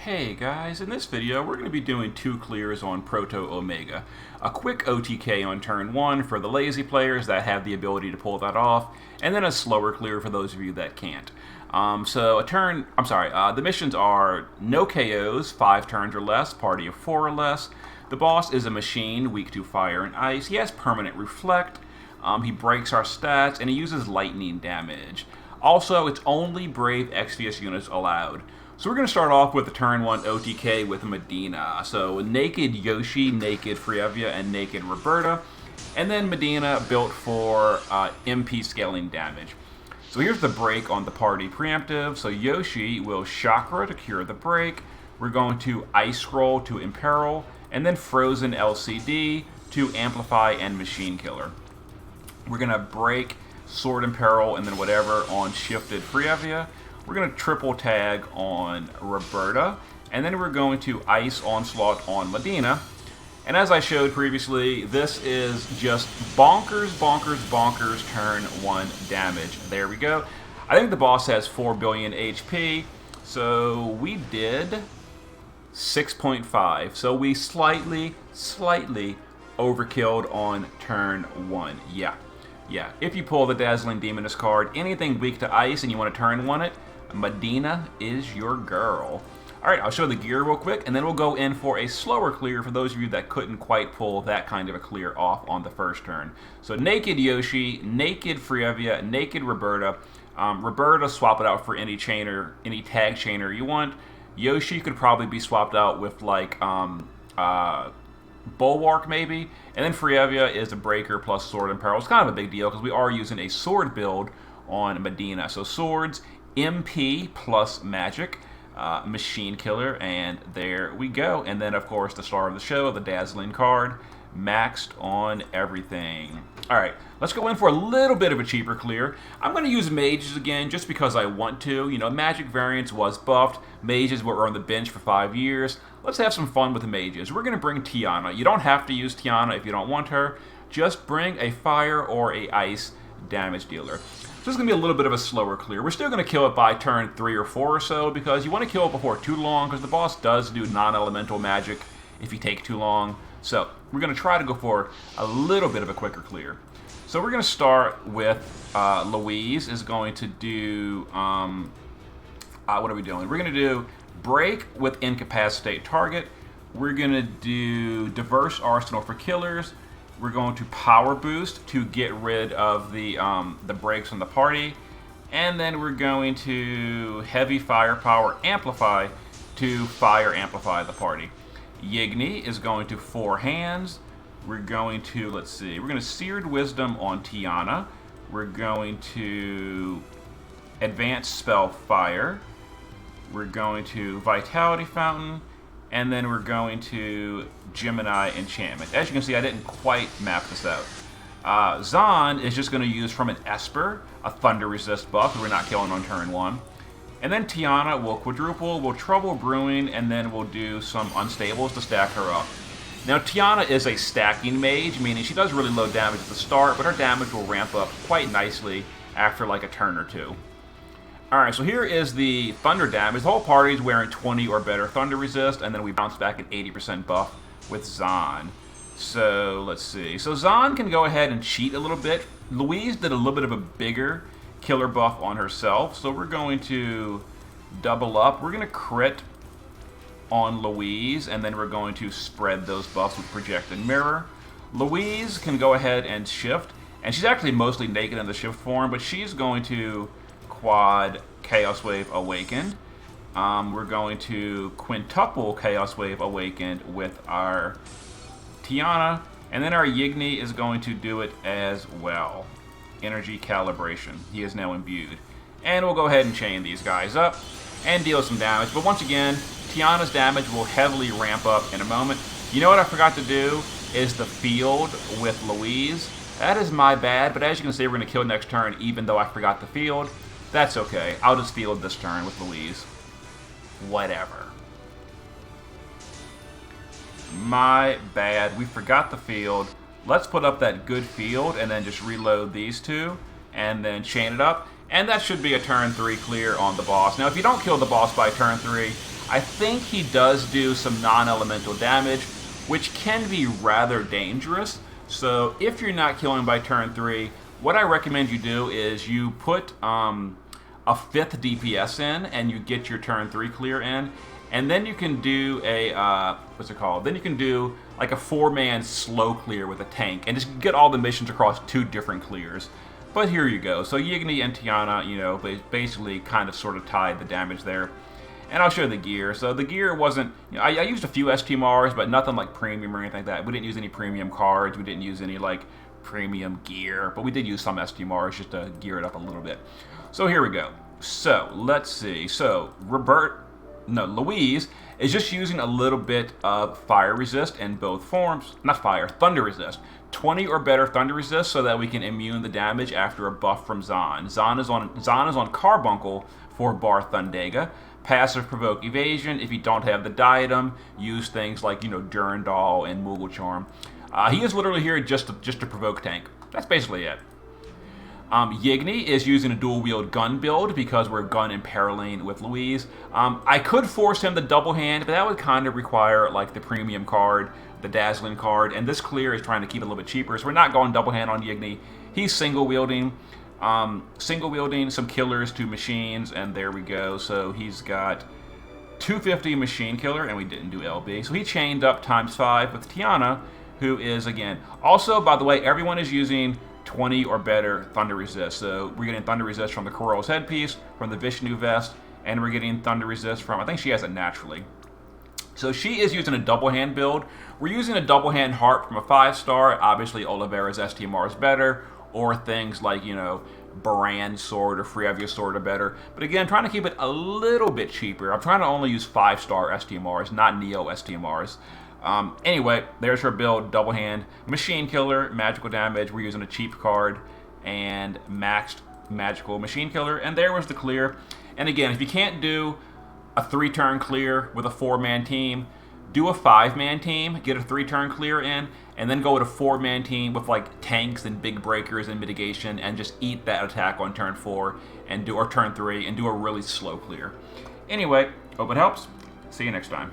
Hey guys, in this video we're going to be doing 2 clears on Proto-Omega. A quick OTK on turn 1 for the lazy players that have the ability to pull that off, and then a slower clear for those of you that can't. The missions are no KOs, 5 turns or less, party of 4 or less. The boss is a machine, weak to fire and ice. He has permanent reflect, he breaks our stats, and he uses lightning damage. Also, it's only Brave Exvius units allowed. So we're going to start off with the turn 1 OTK with Medina. So Naked Yoshi, Naked Frievia, and Naked Roberta. And then Medina built for MP scaling damage. So here's the break on the party preemptive. So Yoshi will Chakra to cure the break. We're going to Ice Scroll to Imperil. And then Frozen LCD to Amplify and Machine Killer. We're going to break Sword Imperil and then whatever on Shifted Frievia. We're going to triple tag on Roberta, and then we're going to Ice Onslaught on Medina. And as I showed previously, this is just bonkers, bonkers, bonkers turn 1 damage. There we go. I think the boss has 4 billion HP, so we did 6.5. So we slightly overkilled on turn 1. Yeah. If you pull the Dazzling Demoness card, anything weak to ice and you want to turn 1 it, Medina is your girl. Alright, I'll show the gear real quick, and then we'll go in for a slower clear for those of you that couldn't quite pull that kind of a clear off on the first turn. So Naked Yoshi, Naked Frievia, Naked Roberta. Roberta, swap it out for any chainer, any tag chainer you want. Yoshi could probably be swapped out with like Bulwark maybe. And then Frievia is a breaker plus Sword Imperil. It's kind of a big deal because we are using a sword build on Medina. So swords, MP plus magic, machine killer, and there we go. And then of course the star of the show, the Dazzling card, maxed on everything. Alright, let's go in for a little bit of a cheaper clear. I'm going to use mages again just because I want to. You know, magic variance was buffed. Mages were on the bench for 5 years. Let's have some fun with the mages. We're going to bring Tiana. You don't have to use Tiana if you don't want her. Just bring a fire or a ice damage dealer. So this is going to be a little bit of a slower clear. We're still going to kill it by turn 3 or 4 or so because you want to kill it before too long because the boss does do non-elemental magic if you take too long. So we're going to try to go for a little bit of a quicker clear. So we're going to start with Louise is going to do, what are we doing? We're going to do break with incapacitate target. We're going to do diverse arsenal for killers. We're going to power boost to get rid of the breaks on the party. And then we're going to heavy firepower amplify to fire amplify the party. Yigni is going to 4 hands. We're going to, we're going to Seared Wisdom on Tiana. We're going to Advanced Spell Fire. We're going to Vitality Fountain. And then we're going to Gemini Enchantment. As you can see, I didn't quite map this out. Zahn is just going to use from an Esper, a Thunder Resist buff that we're not killing on turn 1. And then Tiana will quadruple, we'll Trouble Brewing, and then we'll do some Unstables to stack her up. Now Tiana is a stacking mage, meaning she does really low damage at the start, but her damage will ramp up quite nicely after like a turn or 2. Alright, so here is the Thunder damage. The whole party is wearing 20 or better Thunder Resist, and then we bounce back an 80% buff with Zahn. So, let's see. So Zahn can go ahead and cheat a little bit. Louise did a little bit of a bigger killer buff on herself, so we're going to double up. We're going to crit on Louise, and then we're going to spread those buffs with Project and Mirror. Louise can go ahead and shift, and she's actually mostly naked in the shift form, but she's going to quad Chaos Wave Awakened. We're going to quintuple Chaos Wave Awakened with our Tiana, and then our Yigni is going to do it as well. Energy Calibration. He is now imbued. And we'll go ahead and chain these guys up and deal some damage. But once again, Tiana's damage will heavily ramp up in a moment. You know what I forgot to do is the field with Louise. That is my bad, but as you can see, we're going to kill next turn even though I forgot the field. That's okay. I'll just field this turn with Louise. Whatever. My bad. We forgot the field. Let's put up that good field and then just reload these two and then chain it up. And that should be a turn 3 clear on the boss. Now, if you don't kill the boss by turn 3, I think he does do some non-elemental damage, which can be rather dangerous. So if you're not killing by turn 3, what I recommend you do is you put a 5th DPS in, and you get your turn 3 clear in, and then you can do a what's it called? Then you can do like a 4-man slow clear with a tank, and just get all the missions across 2 different clears. But here you go. So Yigni and Tiana, you know, basically kind of sort of tied the damage there. And I'll show you the gear. So the gear wasn't, you know, I used a few STMRs, but nothing like premium or anything like that. We didn't use any premium cards. We didn't use any like premium gear, but we did use some STMRs just to gear it up a little bit. So here we go. So let's see. So Louise is just using a little bit of fire resist in both forms. Not fire, thunder resist. 20 or better thunder resist so that we can immune the damage after a buff from Zahn. Zahn is on Carbuncle for Bar Thundega. Passive provoke evasion. If you don't have the diadem, use things like, you know, Durandal and Moogle Charm. He is literally here just to provoke tank. That's basically it. Yigni is using a dual wield gun build because we're gun imperiling with Louise. I could force him to double hand, but that would kind of require like the premium card, the dazzling card, and this clear is trying to keep it a little bit cheaper, so we're not going double hand on Yigni. He's single wielding some killers to machines, and there we go. So he's got 250 machine killer, and we didn't do LB. So he chained up ×5 with Tiana, who is, again, also, by the way, everyone is using 20 or better thunder resist. So we're getting thunder resist from the Coral's headpiece, from the Vishnu vest, and we're getting thunder resist from, I think she has it naturally. So she is using a double hand build. We're using a double hand heart from a 5-star. Obviously, Oliveira's STMR is better, or things like, you know, Baran's sword or Friavia's sword are better. But again, trying to keep it a little bit cheaper. I'm trying to only use 5-star STMRs, not Neo STMRs. Anyway, there's her build, double hand, machine killer, magical damage. We're using a cheap card and maxed magical machine killer, and there was the clear. And again, if you can't do a 3-turn clear with a 4-man team, do a 5-man team, get a 3-turn clear in, and then go with a 4-man team with like tanks and big breakers and mitigation, and just eat that attack on turn 4 or turn 3 and do a really slow clear. Anyway, hope it helps. See you next time.